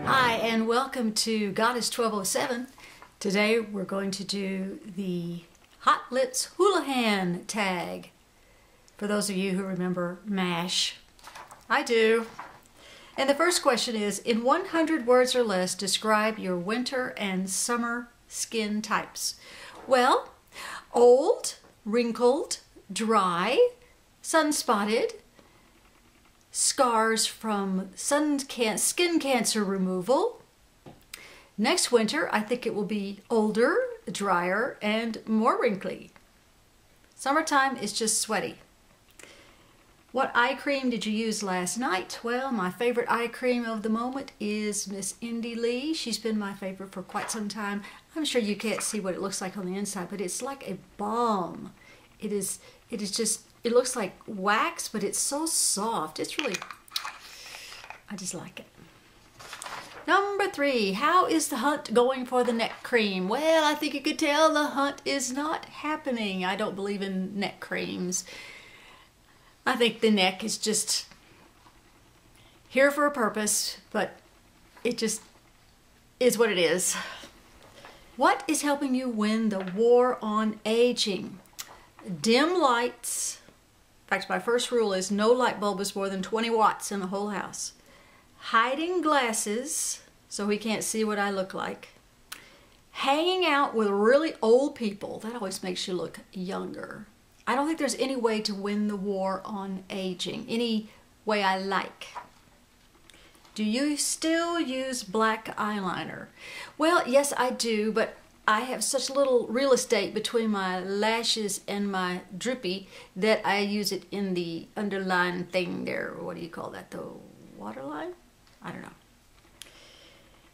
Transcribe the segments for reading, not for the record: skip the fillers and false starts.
Hi, and welcome to Goddess 1207. Today we're going to do the Hot Lips Houlihan Tag. For those of you who remember MASH. I do. And the first question is, in 100 words or less, describe your winter and summer skin types. Well, old, wrinkled, dry, sun-spotted, scars from skin cancer removal. Next winter, I think it will be older, drier, and more wrinkly. Summertime is just sweaty. What eye cream did you use last night? Well, my favorite eye cream of the moment is Miss Indy Lee. She's been my favorite for quite some time. I'm sure you can't see what it looks like on the inside, but it's like a balm. It looks like wax, but it's so soft. It's really, I just like it. Number 3, how is the hunt going for the neck cream? Well, I think you could tell the hunt is not happening. I don't believe in neck creams. I think the neck is just here for a purpose, but it just is what it is. What is helping you win the war on aging? Dim lights. In fact, my first rule is no light bulb is more than 20 watts in the whole house. Hiding glasses so he can't see what I look like. Hanging out with really old people. That always makes you look younger. I don't think there's any way to win the war on aging. Any way I like. Do you still use black eyeliner? Well, yes, I do, but I have such little real estate between my lashes and my droopy that I use it in the underline thing there. What do you call that? The waterline? I don't know.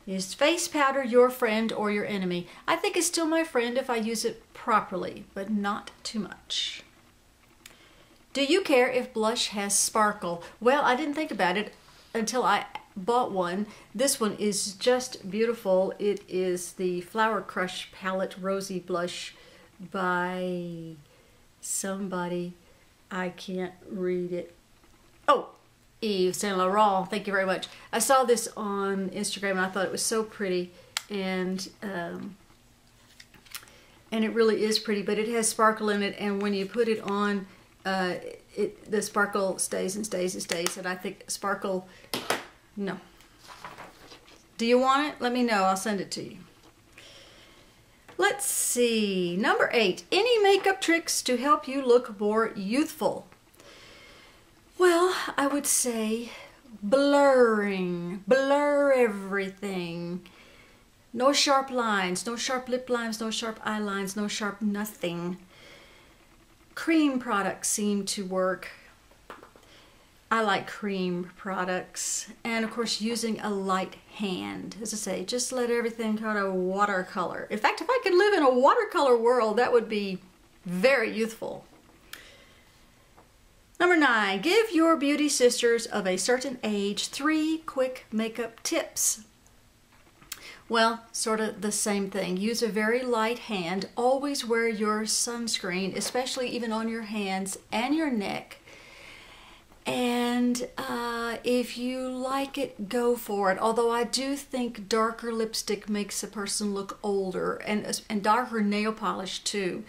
Is face powder your friend or your enemy? I think it's still my friend if I use it properly, but not too much. Do you care if blush has sparkle? Well, I didn't think about it until I bought one. This one is just beautiful. It is the Flower Crush Palette Rosy Blush by somebody. I can't read it. Oh, Yves Saint Laurent. Thank you very much. I saw this on Instagram and I thought it was so pretty, and it really is pretty, but it has sparkle in it, and when you put it on, the sparkle stays and stays and stays, and I think sparkle, no. Do you want it? Let me know. I'll send it to you. Let's see. Number 8. Any makeup tricks to help you look more youthful? Well, I would say blurring. Blur everything. No sharp lines. No sharp lip lines. No sharp eye lines. No sharp nothing. Cream products seem to work. I like cream products, and of course using a light hand. As I say, just let everything kind of watercolor. In fact, if I could live in a watercolor world, that would be very youthful. Number 9, give your beauty sisters of a certain age 3 quick makeup tips. Well, sort of the same thing. Use a very light hand. Always wear your sunscreen, especially even on your hands and your neck. And if you like it, go for it. Although I do think darker lipstick makes a person look older, and darker nail polish too.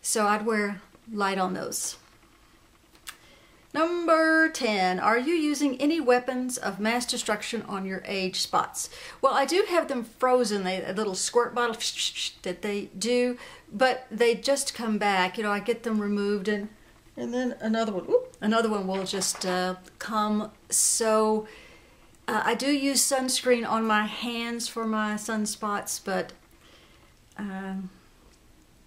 So I'd wear light on those. Number 10, are you using any weapons of mass destruction on your age spots? Well, I do have them frozen, a little squirt bottle that they do, but they just come back. You know, I get them removed, and then another one will just come. So I do use sunscreen on my hands for my sunspots, but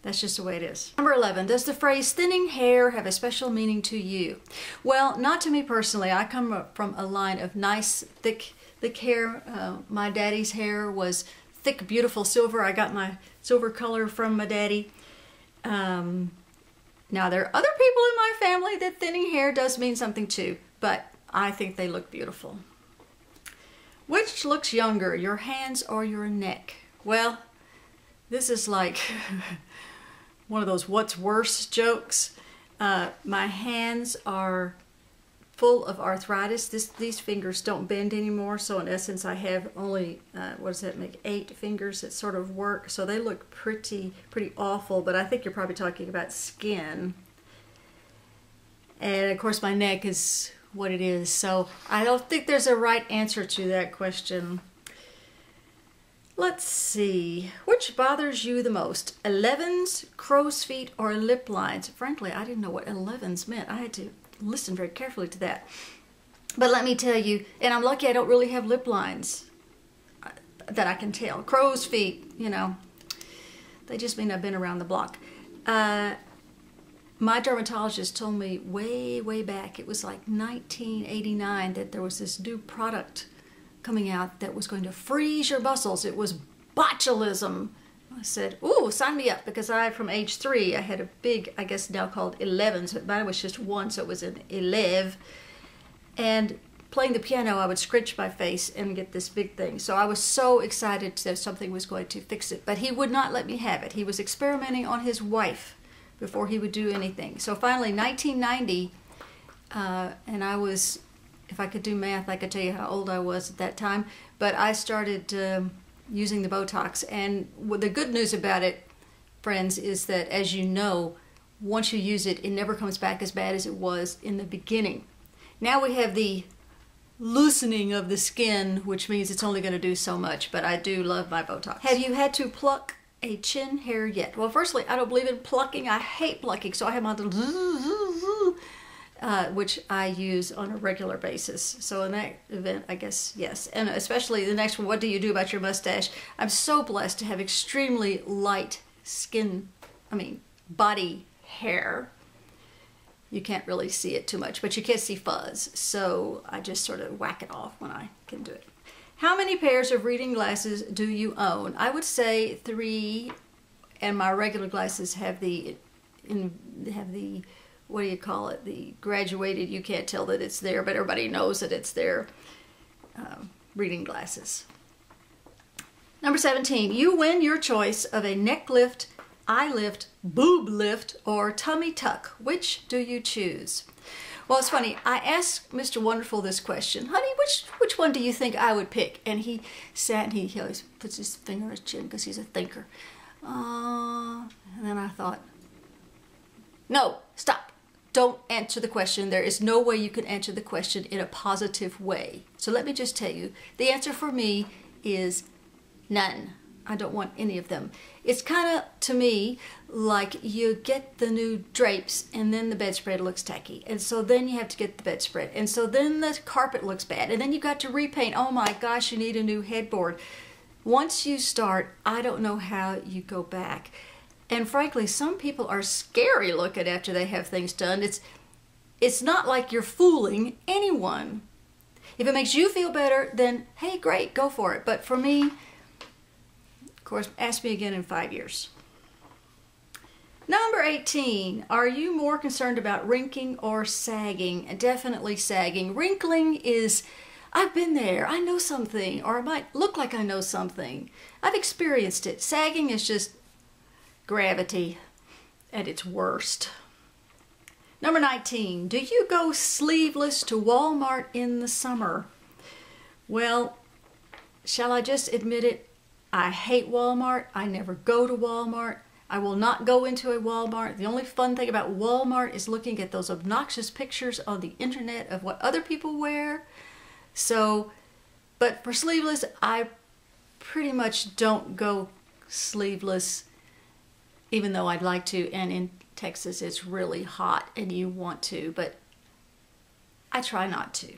that's just the way it is. Number 11, does the phrase thinning hair have a special meaning to you? Well, not to me personally. I come from a line of nice, thick hair. My daddy's hair was thick, beautiful silver. I got my silver color from my daddy. Now, there are other people in my family that thinning hair does mean something too, but I think they look beautiful. Which looks younger, your hands or your neck? Well, this is like one of those what's worse jokes. My hands are full of arthritis. These fingers don't bend anymore, so in essence I have only, what does that make, 8 fingers that sort of work. So they look pretty awful, but I think you're probably talking about skin. And of course my neck is what it is, so I don't think there's a right answer to that question. Let's see, which bothers you the most? 11s, crow's feet, or lip lines? Frankly, I didn't know what 11s meant. I had to listen very carefully to that. But let me tell you, and I'm lucky I don't really have lip lines that I can tell. Crow's feet, you know, they just mean I've been around the block. My dermatologist told me way back, it was like 1989, that there was this new product coming out that was going to freeze your muscles. It was botulism. I said, ooh, sign me up, because from age 3, I had a big, I guess now called 11s, but mine was just 1, so it was an 11. And playing the piano, I would scratch my face and get this big thing. So I was so excited that something was going to fix it, but he would not let me have it. He was experimenting on his wife before he would do anything. So finally, 1990, and I was, if I could do math, I could tell you how old I was at that time, but I started using the Botox. And the good news about it, friends, is that, as you know, once you use it, it never comes back as bad as it was in the beginning. Now we have the loosening of the skin, which means it's only going to do so much, but I do love my Botox. Have you had to pluck a chin hair yet? Well, firstly, I don't believe in plucking. I hate plucking, so I have my little which I use on a regular basis. So in that event, I guess yes. And especially the next one, what do you do about your mustache? I'm so blessed to have extremely light skin, body hair. You can't really see it too much, but you can't see fuzz. So I just sort of whack it off when I can do it. How many pairs of reading glasses do you own? I would say 3, and my regular glasses have the what do you call it? The graduated, you can't tell that it's there, but everybody knows that it's there, reading glasses. Number 17, you win your choice of a neck lift, eye lift, boob lift, or tummy tuck. Which do you choose? Well, it's funny. I asked Mr. Wonderful this question. Honey, which one do you think I would pick? And he sat and he always puts his finger on his chin because he's a thinker. And then I thought, no, stop. Don't answer the question. There is no way you can answer the question in a positive way. So let me just tell you, the answer for me is none. I don't want any of them. It's kind of, to me, like you get the new drapes and then the bedspread looks tacky. And so then you have to get the bedspread. And so then the carpet looks bad. And then you've got to repaint. Oh my gosh, you need a new headboard. Once you start, I don't know how you go back. And frankly, some people are scary looking after they have things done. It's not like you're fooling anyone. If it makes you feel better, then hey, great, go for it. But for me, of course, ask me again in 5 years. Number 18, are you more concerned about wrinkling or sagging? Definitely sagging. Wrinkling is, I've been there, I know something, or I might look like I know something. I've experienced it. Sagging is just gravity at its worst. Number 19, do you go sleeveless to Walmart in the summer? Well, shall I just admit it? I hate Walmart. I never go to Walmart. I will not go into a Walmart. The only fun thing about Walmart is looking at those obnoxious pictures on the internet of what other people wear. So, but for sleeveless, I pretty much don't go sleeveless, even though I'd like to. And in Texas, it's really hot and you want to, but I try not to.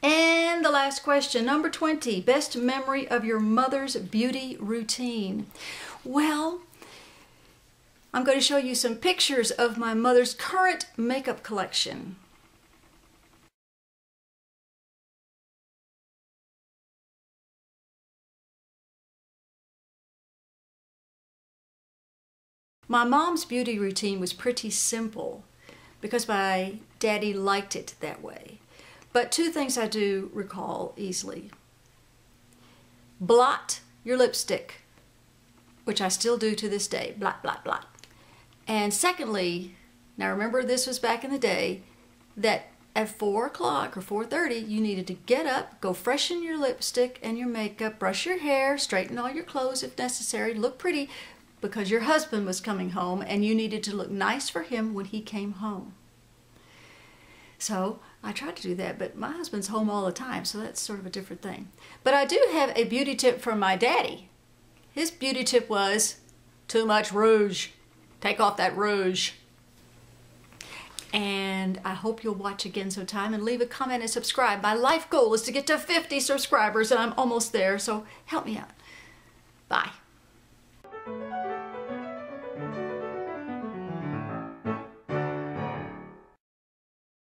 And the last question, number 20, best memory of your mother's beauty routine. Well, I'm going to show you some pictures of my mother's current makeup collection. My mom's beauty routine was pretty simple because my daddy liked it that way. But 2 things I do recall easily. Blot your lipstick, which I still do to this day. Blot, blot, blot. And secondly, now remember this was back in the day, that at 4 o'clock or 4:30, you needed to get up, go freshen your lipstick and your makeup, brush your hair, straighten all your clothes if necessary, look pretty, because your husband was coming home and you needed to look nice for him when he came home. So I tried to do that, but my husband's home all the time, so that's sort of a different thing. But I do have a beauty tip from my daddy. His beauty tip was, too much rouge. Take off that rouge. And I hope you'll watch again sometime and leave a comment and subscribe. My life goal is to get to 50 subscribers, and I'm almost there, so help me out. Bye.